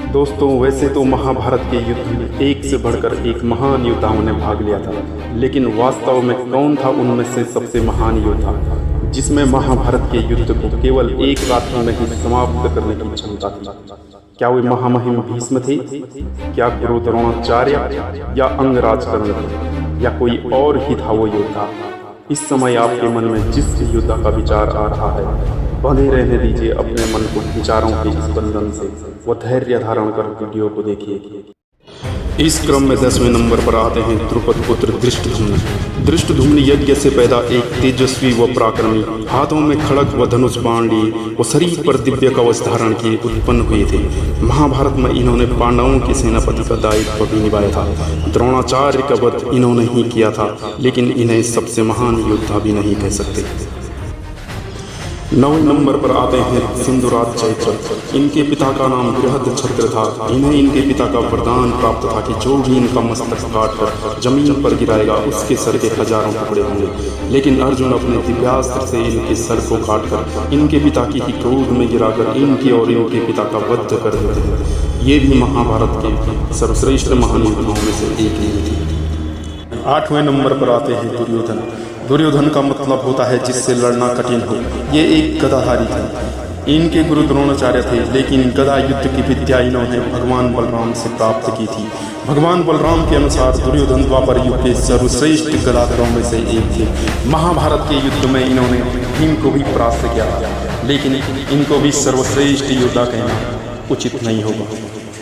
दोस्तों, वैसे तो महाभारत के युद्ध में एक से बढ़कर एक महान योद्धाओं ने भाग लिया था, लेकिन वास्तव में कौन था उनमें से सबसे महान योद्धा जिसमें महाभारत के युद्ध को केवल एक रात्रि में ही समाप्त करने की क्षमता थी? क्या वे महामहिम भीष्म थे? क्या गुरु द्रोणाचार्य या अंगराज कर्ण या कोई और ही था वो योद्धा? इस समय आपके मन में जिस योद्धा का विचार आ रहा है, बंधे रहने दीजिए अपने मन को विचारों के इस बंधन से व धैर्य धारण कर वीडियो को देखिए। इस क्रम में 10वें नंबर पर आते हैं द्रुपद पुत्र धृष्टद्युम्न। धृष्टद्युम्न यज्ञ से पैदा एक तेजस्वी व पराक्रमी, हाथों में खड़ग व धनुष बाण लिए व शरीर पर दिव्य कवच धारण किए उत्पन्न हुए थे। महाभारत में इन्होंने पांडवों के सेनापति का दायित्व भी निभाया था। द्रोणाचार्य का वध इन्होंने ही किया था, लेकिन इन्हें सबसे महान योद्धा भी नहीं कह सकते। 9वें नंबर पर आते हैं सिंधुराज चैत्र। इनके पिता का नाम बृहदछत्र था। इन्हें इनके पिता का वरदान प्राप्त था कि जो भी इनका मस्तक काटकर जमीन पर गिराएगा उसके सर के हजारों टुकड़े होंगे। लेकिन अर्जुन अपने दिव्यास्त्र से इनके सर को काटकर इनके पिता की ही क्रोध में गिराकर इनके और इनके पिता का वध कर देते हैं। ये भी महाभारत के सर्वश्रेष्ठ महान योद्धाओं में से एक ही थे। 8वें नंबर पर आते हैं दुर्योधन। दुर्योधन का मतलब होता है जिससे लड़ना कठिन हो। ये एक गदाधारी थे। इनके गुरु द्रोणाचार्य थे, लेकिन गदा युद्ध की विद्या इन्होंने भगवान बलराम से प्राप्त की थी। भगवान बलराम के अनुसार दुर्योधन द्वापर युग के सर्वश्रेष्ठ गदाधरों में से एक थे। महाभारत के युद्ध में इन्होंने भीम को भी परास्त किया, लेकिन इनको भी सर्वश्रेष्ठ योद्धा कहना उचित नहीं होगा।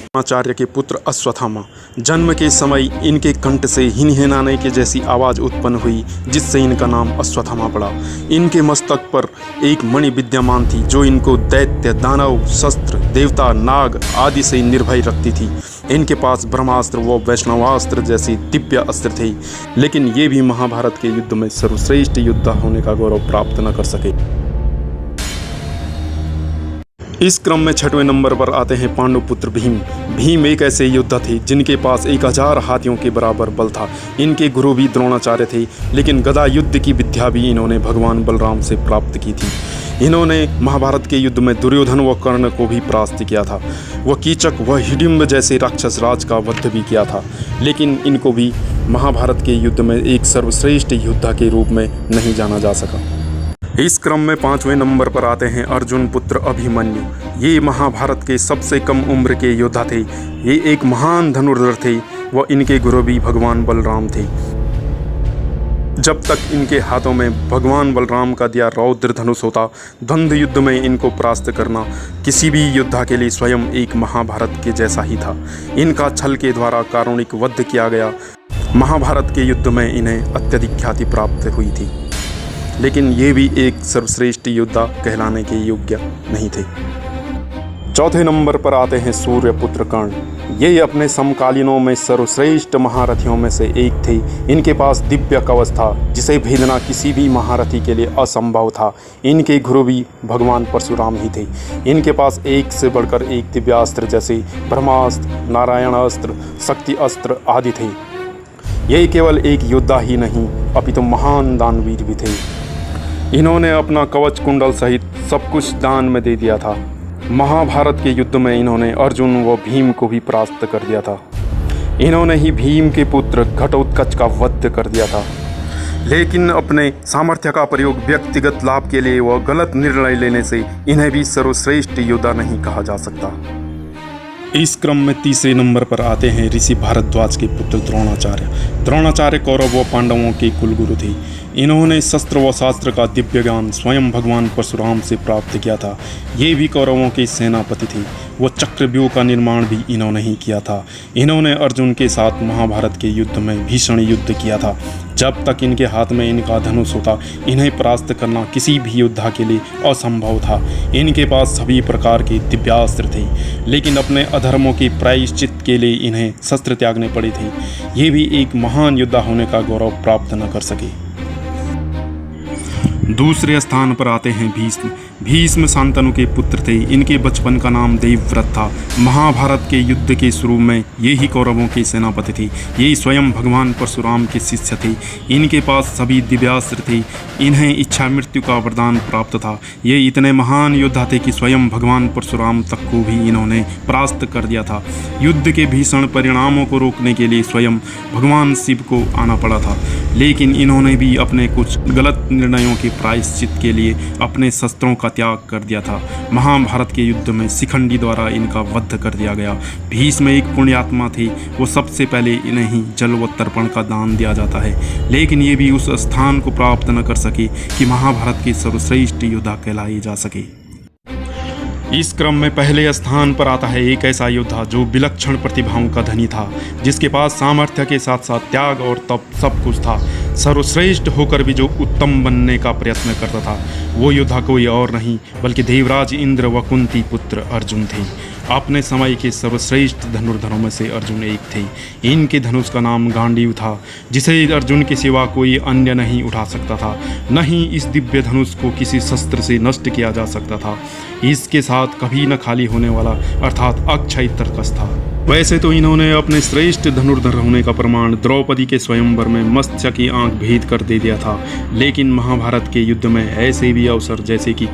द्रोणाचार्य के पुत्र अश्वत्थामा। जन्म के समय इनके कंठ से हिनहिनाने के जैसी आवाज़ उत्पन्न हुई, जिससे इनका नाम अश्वत्थामा पड़ा। इनके मस्तक पर एक मणि विद्यमान थी जो इनको दैत्य, दानव, शस्त्र, देवता, नाग आदि से निर्भय रखती थी। इनके पास ब्रह्मास्त्र व वैष्णवास्त्र जैसे दिव्य अस्त्र थे, लेकिन ये भी महाभारत के युद्ध में सर्वश्रेष्ठ योद्धा होने का गौरव प्राप्त न कर सके। इस क्रम में 6वें नंबर पर आते हैं पांडुपुत्र भीम। भीम एक ऐसे योद्धा थे जिनके पास 1000 हाथियों के बराबर बल था। इनके गुरु भी द्रोणाचार्य थे, लेकिन गदा युद्ध की विद्या भी इन्होंने भगवान बलराम से प्राप्त की थी। इन्होंने महाभारत के युद्ध में दुर्योधन व कर्ण को भी परास्त किया था। वह कीचक व हिडिंब जैसे राक्षस राज का वध भी किया था, लेकिन इनको भी महाभारत के युद्ध में एक सर्वश्रेष्ठ योद्धा के रूप में नहीं जाना जा सका। इस क्रम में 5वें नंबर पर आते हैं अर्जुन पुत्र अभिमन्यु। ये महाभारत के सबसे कम उम्र के योद्धा थे। ये एक महान धनुर्धर थे व इनके गुरु भी भगवान बलराम थे। जब तक इनके हाथों में भगवान बलराम का दिया रौद्र धनुष होता, द्वंद्व युद्ध में इनको परास्त करना किसी भी योद्धा के लिए स्वयं एक महाभारत के जैसा ही था। इनका छल के द्वारा कारुणिक वध किया गया। महाभारत के युद्ध में इन्हें अत्यधिक ख्याति प्राप्त हुई थी, लेकिन ये भी एक सर्वश्रेष्ठ योद्धा कहलाने के योग्य नहीं थे। 4थे नंबर पर आते हैं सूर्यपुत्र कर्ण। ये अपने समकालीनों में सर्वश्रेष्ठ महारथियों में से एक थे। इनके पास दिव्य कवच था जिसे भेदना किसी भी महारथी के लिए असंभव था। इनके गुरु भी भगवान परशुराम ही थे। इनके पास एक से बढ़कर एक दिव्यास्त्र जैसे ब्रह्मास्त्र, नारायणास्त्र, शक्ति अस्त्र आदि थे। ये केवल एक योद्धा ही नहीं अपितु महान दानवीर भी थे। इन्होंने अपना कवच कुंडल सहित सब कुछ दान में दे दिया था। महाभारत के युद्ध में इन्होंने अर्जुन व भीम को भी परास्त कर दिया था। इन्होंने ही भीम के पुत्र घटोत्कच का वध कर दिया था, लेकिन अपने सामर्थ्य का प्रयोग व्यक्तिगत लाभ के लिए व गलत निर्णय लेने से इन्हें भी सर्वश्रेष्ठ योद्धा नहीं कहा जा सकता। इस क्रम में 3रे नंबर पर आते हैं ऋषि भारद्वाज के पुत्र द्रोणाचार्य। द्रोणाचार्य कौरव व पांडवों के कुलगुरु थे। इन्होंने शस्त्र व शास्त्र का दिव्य ज्ञान स्वयं भगवान परशुराम से प्राप्त किया था। ये भी कौरवों के सेनापति थे। वो चक्रव्यूह का निर्माण भी इन्होंने ही किया था। इन्होंने अर्जुन के साथ महाभारत के युद्ध में भीषण युद्ध किया था। जब तक इनके हाथ में इनका धनुष होता, इन्हें परास्त करना किसी भी योद्धा के लिए असंभव था। इनके पास सभी प्रकार के दिव्यास्त्र थे, लेकिन अपने अधर्मों के प्रायश्चित के लिए इन्हें शस्त्र त्यागने पड़े थे। ये भी एक महान योद्धा होने का गौरव प्राप्त न कर सके। दूसरे स्थान पर आते हैं भीष्म। भीष्म शांतनु के पुत्र थे। इनके बचपन का नाम देवव्रत था। महाभारत के युद्ध के शुरू में ये ही कौरवों के सेनापति थे। ये स्वयं भगवान परशुराम के शिष्य थे। इनके पास सभी दिव्यास्त्र थे। इन्हें इच्छा मृत्यु का वरदान प्राप्त था। ये इतने महान योद्धा थे कि स्वयं भगवान परशुराम तक को भी इन्होंने परास्त कर दिया था। युद्ध के भीषण परिणामों को रोकने के लिए स्वयं भगवान शिव को आना पड़ा था, लेकिन इन्होंने भी अपने कुछ गलत निर्णयों के प्रायश्चित के लिए अपने शस्त्रों का त्याग कर दिया था। महाभारत के युद्ध में शिखंडी द्वारा इनका वध कर दिया गया। भीष्म एक पुण्यात्मा थे। वो सबसे पहले इन्हें ही जल व तर्पण का दान दिया जाता है, लेकिन ये भी उस स्थान को प्राप्त न कर सके कि महाभारत के सर्वश्रेष्ठ योद्धा कहलाए जा सके। इस क्रम में पहले स्थान पर आता है एक ऐसा योद्धा जो विलक्षण प्रतिभाओं का धनी था, जिसके पास सामर्थ्य के साथ साथ त्याग और तप सब कुछ था। सर्वश्रेष्ठ होकर भी जो उत्तम बनने का प्रयत्न करता था, वो योद्धा कोई और नहीं बल्कि देवराज इंद्र व कुंती पुत्र अर्जुन थे। अपने समय के सर्वश्रेष्ठ धनुर्धरों में से अर्जुन एक थे। इनके धनुष का नाम गांडीव था, जिसे अर्जुन के सिवा कोई अन्य नहीं उठा सकता था। न ही इस दिव्य धनुष को किसी शस्त्र से नष्ट किया जा सकता था। इसके साथ कभी न खाली होने वाला अर्थात अक्षय तर्कस था। वैसे तो इन्होंने अपने श्रेष्ठ धनुर्धर होने का प्रमाण द्रौपदी के स्वयंवर में मत्स्य की आंख भेद कर दे दिया था, लेकिन महाभारत के युद्ध में ऐसे भी अवसर जैसे कि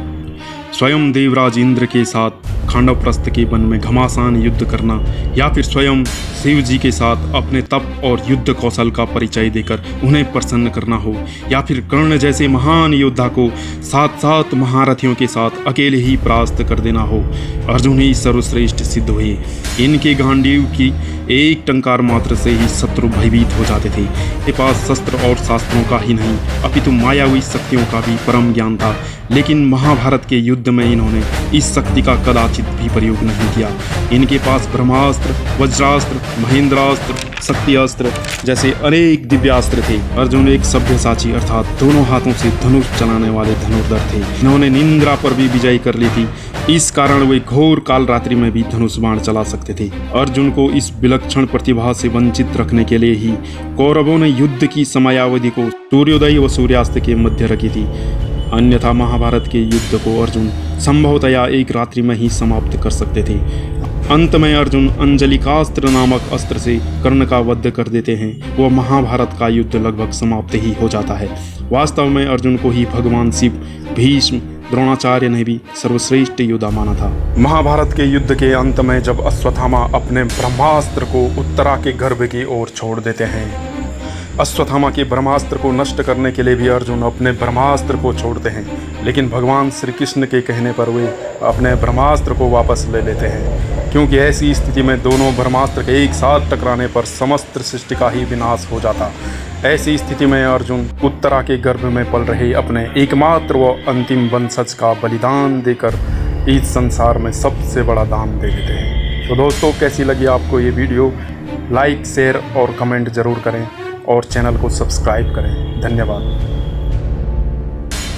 स्वयं देवराज इंद्र के साथ खांडवप्रस्थ के वन में घमासान युद्ध करना, या फिर स्वयं शिव जी के साथ अपने तप और युद्ध कौशल का परिचय देकर उन्हें प्रसन्न करना हो, या फिर कर्ण जैसे महान योद्धा को साथ साथ महारथियों के साथ अकेले ही परास्त कर देना हो, अर्जुन ही सर्वश्रेष्ठ सिद्ध हुए। इनके गांडीव की एक टंकार मात्र से ही शत्रु भयभीत हो जाते थे। इनके पास शस्त्र और शास्त्रों का ही नहीं अपितु मायावी शक्तियों का भी परम ज्ञान था, लेकिन महाभारत के युद्ध में इन्होंने इस शक्ति का कदाचित भी प्रयोग नहीं किया। इनके पास ब्रह्मास्त्र, वज्रास्त्र, महेंद्रास्त्र, शक्ति अस्त्र जैसे अनेक दिव्यास्त्र थे। अर्जुन एक सभ्यसाची अर्थात दोनों हाथों से धनुष चलाने वाले धनुर्धर थे। इन्होंने निंद्रा पर भी विजय कर ली थी। इस कारण वे घोर काल रात्रि में भी धनुष बाण चला सकते थे। अर्जुन को इस विलक्षण प्रतिभा से वंचित रखने के लिए ही कौरवों ने युद्ध की समयावधि को सूर्योदय व सूर्यास्त के मध्य रखी थी। अन्यथा महाभारत के युद्ध को अर्जुन संभवतया एक रात्रि में ही समाप्त कर सकते थे। अंत में अर्जुन अंजलिकास्त्र नामक अस्त्र से कर्ण का वध कर देते हैं। वह महाभारत का युद्ध लगभग समाप्त ही हो जाता है। वास्तव में अर्जुन को ही भगवान शिव, भीष्म, द्रोणाचार्य ने भी सर्वश्रेष्ठ योद्धा माना था। महाभारत के युद्ध के अंत में जब अश्वत्थामा अपने ब्रह्मास्त्र को उत्तरा के गर्भ की ओर छोड़ देते हैं, अश्वत्थामा के ब्रह्मास्त्र को नष्ट करने के लिए भी अर्जुन अपने ब्रह्मास्त्र को छोड़ते हैं, लेकिन भगवान श्री कृष्ण के कहने पर वे अपने ब्रह्मास्त्र को वापस ले लेते हैं, क्योंकि ऐसी स्थिति में दोनों ब्रह्मास्त्र के एक साथ टकराने पर समस्त सृष्टि का ही विनाश हो जाता। ऐसी स्थिति में अर्जुन उत्तरा के गर्भ में पल रहे अपने एकमात्र व अंतिम वंशज का बलिदान देकर इस संसार में सबसे बड़ा दान दे देते हैं। तो दोस्तों, कैसी लगी आपको ये वीडियो? लाइक, शेयर और कमेंट ज़रूर करें और चैनल को सब्सक्राइब करें। धन्यवाद।